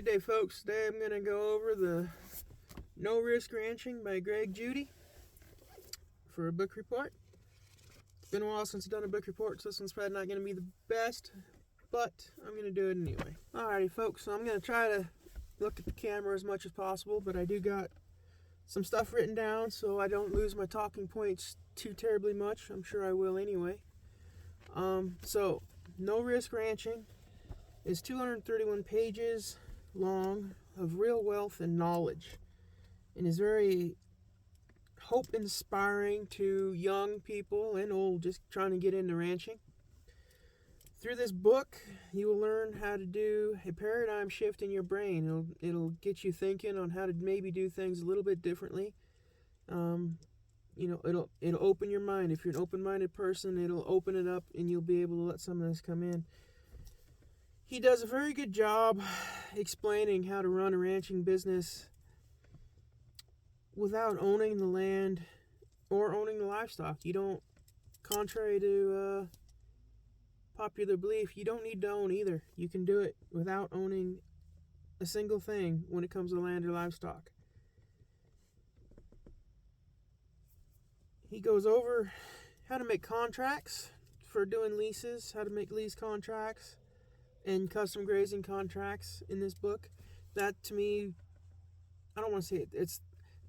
Good day, folks. Today I'm going to go over the No Risk Ranching by Greg Judy for a book report. It's been a while since I've done a book report, so this one's probably not going to be the best, but I'm going to do it anyway. Alrighty, folks, so I'm going to try to look at the camera as much as possible, but I do got some stuff written down so I don't lose my talking points too terribly much. I'm sure I will anyway. So, No Risk Ranching is 231 pages long of real wealth and knowledge, and is very hope-inspiring to young people and old just trying to get into ranching. Through this book, you will learn how to do a paradigm shift in your brain. It'll get you thinking on how to maybe do things a little bit differently. It'll open your mind. If you're an open-minded person, it'll open it up, and you'll be able to let some of this come in. He does a very good job explaining how to run a ranching business without owning the land or owning the livestock. You don't, contrary to popular belief, you don't need to own either. You can do it without owning a single thing when it comes to land or livestock. He goes over how to make contracts for doing leases, how to make lease contracts and custom grazing contracts in this book. That, to me, I don't want to say it.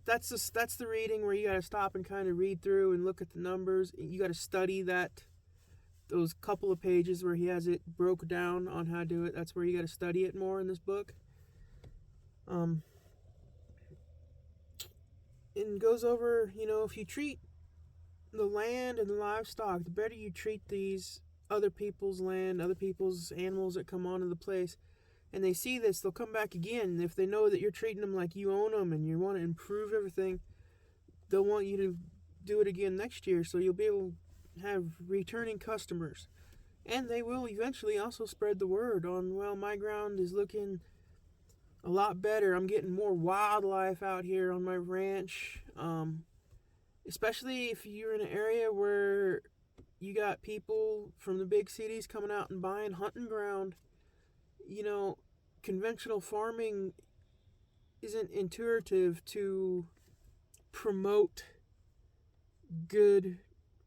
That's the reading where you got to stop and kind of read through and look at the numbers. You got to study those couple of pages where he has it broke down on how to do it. That's where you got to study it more in this book. And goes over, if you treat the land and the livestock, the better you treat these other people's land, other people's animals that come onto the place, and they see this, they'll come back again. If they know that you're treating them like you own them and you want to improve everything, they'll want you to do it again next year, so you'll be able to have returning customers. And they will eventually also spread the word on, well, my ground is looking a lot better. I'm getting more wildlife out here on my ranch. Especially if you're in an area where you got people from the big cities coming out and buying hunting ground. Conventional farming isn't intuitive to promote good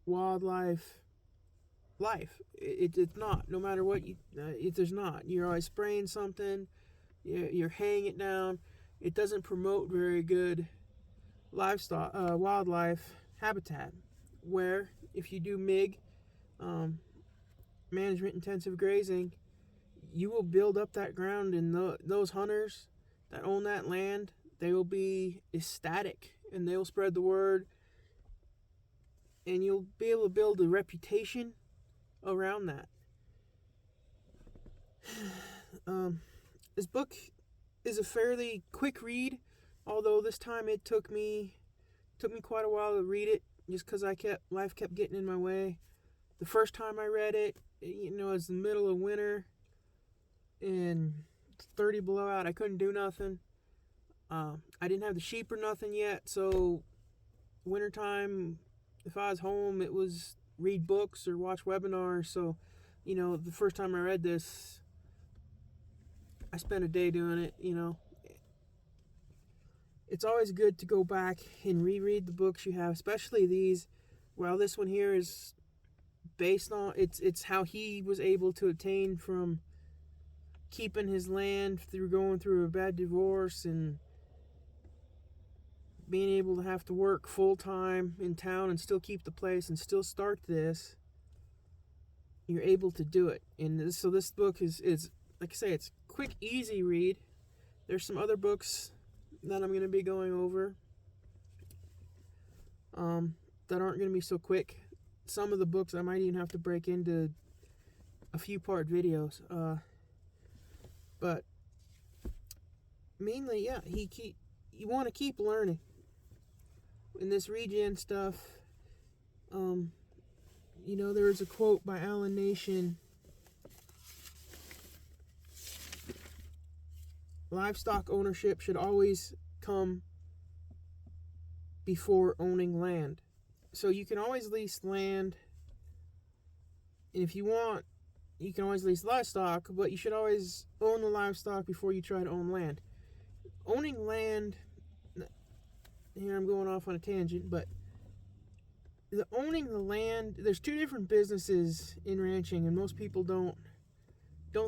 wildlife life. It's not. No matter what there's not. You're always spraying something. You're haying it down. It doesn't promote very good wildlife habitat. Where if you do MIG, management intensive grazing, you will build up that ground, and those hunters that own that land, they will be ecstatic, and they will spread the word, and you'll be able to build a reputation around that. This book is a fairly quick read, although this time it took me quite a while to read it, just because life kept getting in my way. The first time I read it, it was the middle of winter and 30 below out. I couldn't do nothing. I didn't have the sheep or nothing yet, so wintertime, if I was home, it was read books or watch webinars. So, the first time I read this, I spent a day doing it. It's always good to go back and reread the books you have, especially these. Well, this one here is based on, it's how he was able to attain from keeping his land through going through a bad divorce and being able to have to work full-time in town and still keep the place and still start this. You're able to do it. And so this book is like I say, it's a quick, easy read. There's some other books that I'm going to be going over that aren't going to be so quick. Some of the books I might even have to break into a few part videos. But mainly, yeah, you want to keep learning. In this regen stuff, there's a quote by Alan Nation. Livestock ownership should always come before owning land. So you can always lease land, and if you want you can always lease livestock, but you should always own the livestock before you try to own land. Owning land, here I'm going off on a tangent, but owning the land, there's two different businesses in ranching, and most people don't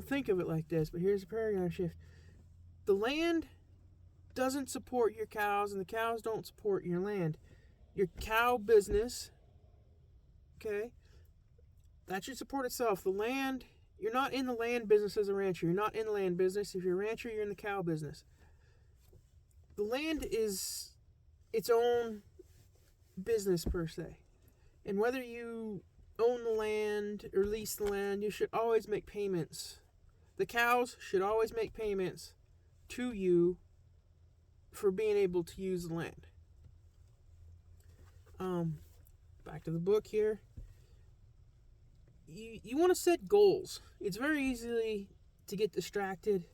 think of it like this, but here's a paradigm shift. The land doesn't support your cows, and the cows don't support your land. Your cow business, okay, that should support itself. The land, you're not in the land business as a rancher. You're not in the land business. If you're a rancher, you're in the cow business. The land is its own business per se. And whether you own the land or lease the land, you should always make payments. The cows should always make payments to you for being able to use the land. Back to the book here. You want to set goals. It's very easy to get distracted.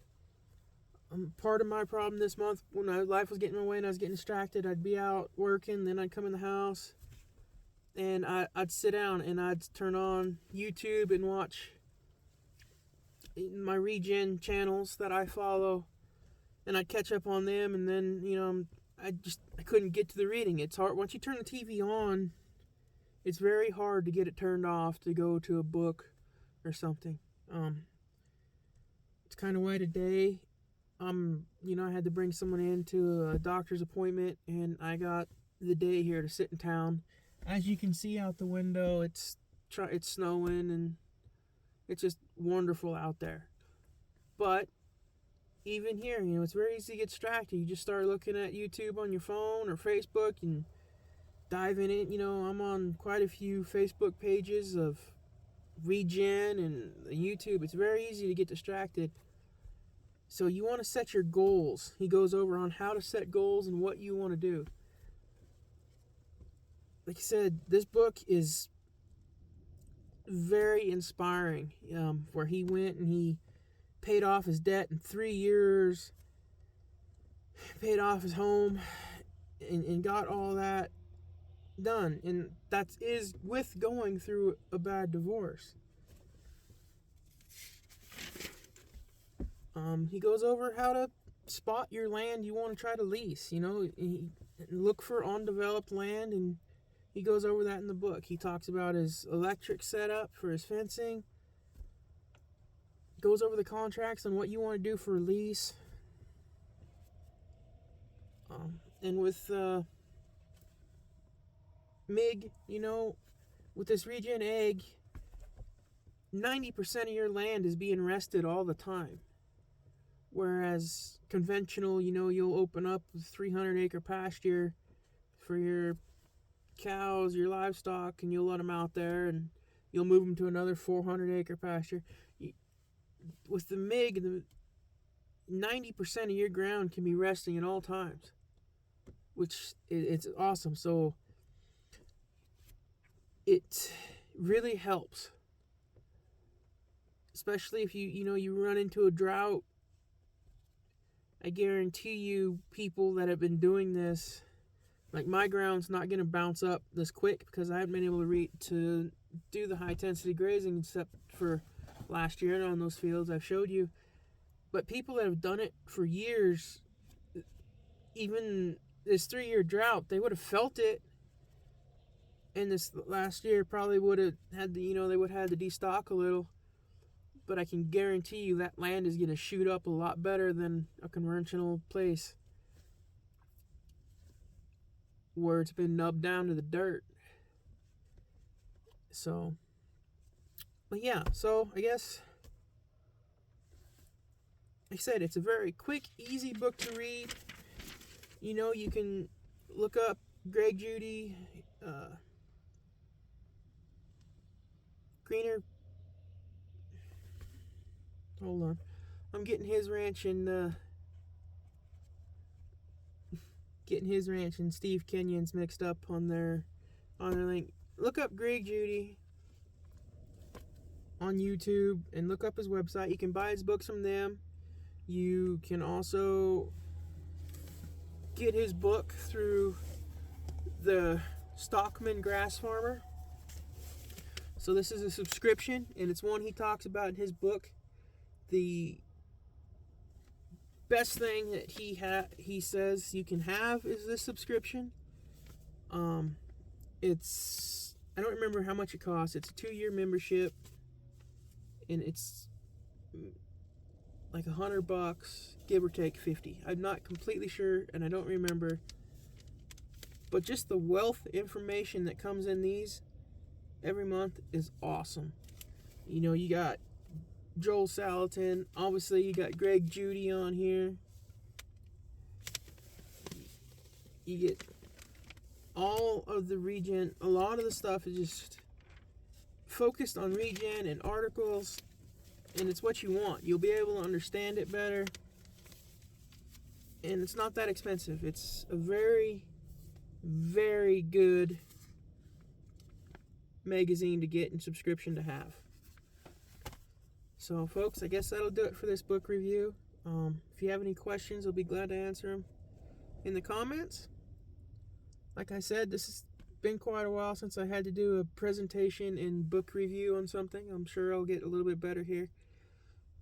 Part of my problem this month, when life was getting in my way and I was getting distracted, I'd be out working, then I'd come in the house, and I'd sit down and I'd turn on YouTube and watch my regen channels that I follow, and I'd catch up on them, and then, I couldn't get to the reading. It's hard. Once you turn the TV on, it's very hard to get it turned off to go to a book or something. It's kind of why today, I had to bring someone in to a doctor's appointment, and I got the day here to sit in town. As you can see out the window, it's snowing, and it's just wonderful out there. But even here, it's very easy to get distracted. You just start looking at YouTube on your phone or Facebook and dive in it. I'm on quite a few Facebook pages of regen and YouTube. It's very easy to get distracted. So you want to set your goals. He goes over on how to set goals and what you want to do. Like I said, this book is very inspiring. Where he went and he paid off his debt in 3 years, paid off his home, and got all that done. And that is with going through a bad divorce. He goes over how to spot your land you want to try to lease. Look for undeveloped land, and he goes over that in the book. He talks about his electric setup for his fencing. Goes over the contracts on what you want to do for a lease. And with MIG, with this regen egg, 90% of your land is being rested all the time. Whereas conventional, you'll open up a 300-acre pasture for your cows, your livestock, and you'll let them out there, and you'll move them to another 400-acre pasture. With the MIG, 90% of your ground can be resting at all times, which it's awesome. So it really helps, especially if you run into a drought. I guarantee you, people that have been doing this, like my ground's not going to bounce up this quick because I haven't been able to do the high intensity grazing except for last year on those fields I've showed you. But people that have done it for years, even this 3-year drought, they would have felt it. And this last year probably would have had they would have had to destock a little. But I can guarantee you that land is going to shoot up a lot better than a conventional place where it's been nubbed down to the dirt. So, but yeah, so I guess, like I said, it's a very quick, easy book to read. You can look up Greg Judy, Greener. Hold on, I'm getting his ranch and Steve Kenyon's mixed up on their link. Look up Greg Judy on YouTube and look up his website. You can buy his books from them. You can also get his book through the Stockman Grass Farmer. So this is a subscription, and it's one he talks about in his book. The best thing that he says you can have is this subscription. It's, I don't remember how much it costs. It's a 2-year membership, and it's like $100, give or take 50. I'm not completely sure, and I don't remember. But just the wealth of information that comes in these every month is awesome. You know, you got Joel Salatin. Obviously, you got Greg Judy on here. You get all of the regen. A lot of the stuff is just focused on regen and articles, and it's what you want. You'll be able to understand it better, and it's not that expensive. It's a very, very good magazine to get and subscription to have. So folks, I guess that'll do it for this book review. If you have any questions, I'll be glad to answer them in the comments. Like I said, this has been quite a while since I had to do a presentation and book review on something. I'm sure I'll get a little bit better here.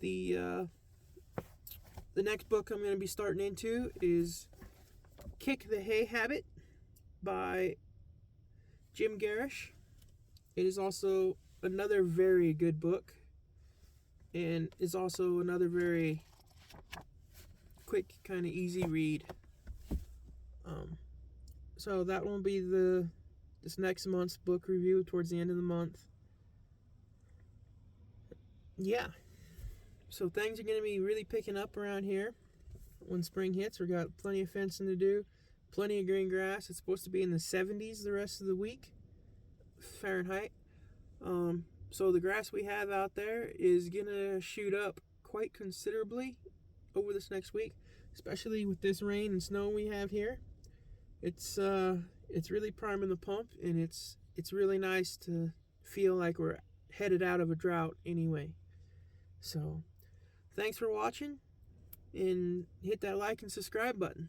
The next book I'm going to be starting into is Kick the Hay Habit by Jim Garish. It is also another very good book, and is also another very quick, kind of easy read. So that will be this next month's book review towards the end of the month. Yeah. So things are going to be really picking up around here when spring hits. We've got plenty of fencing to do, plenty of green grass. It's supposed to be in the 70s the rest of the week, Fahrenheit. So the grass we have out there is going to shoot up quite considerably over this next week, especially with this rain and snow we have here. It's really priming the pump, and it's really nice to feel like we're headed out of a drought anyway. So thanks for watching, and hit that like and subscribe button.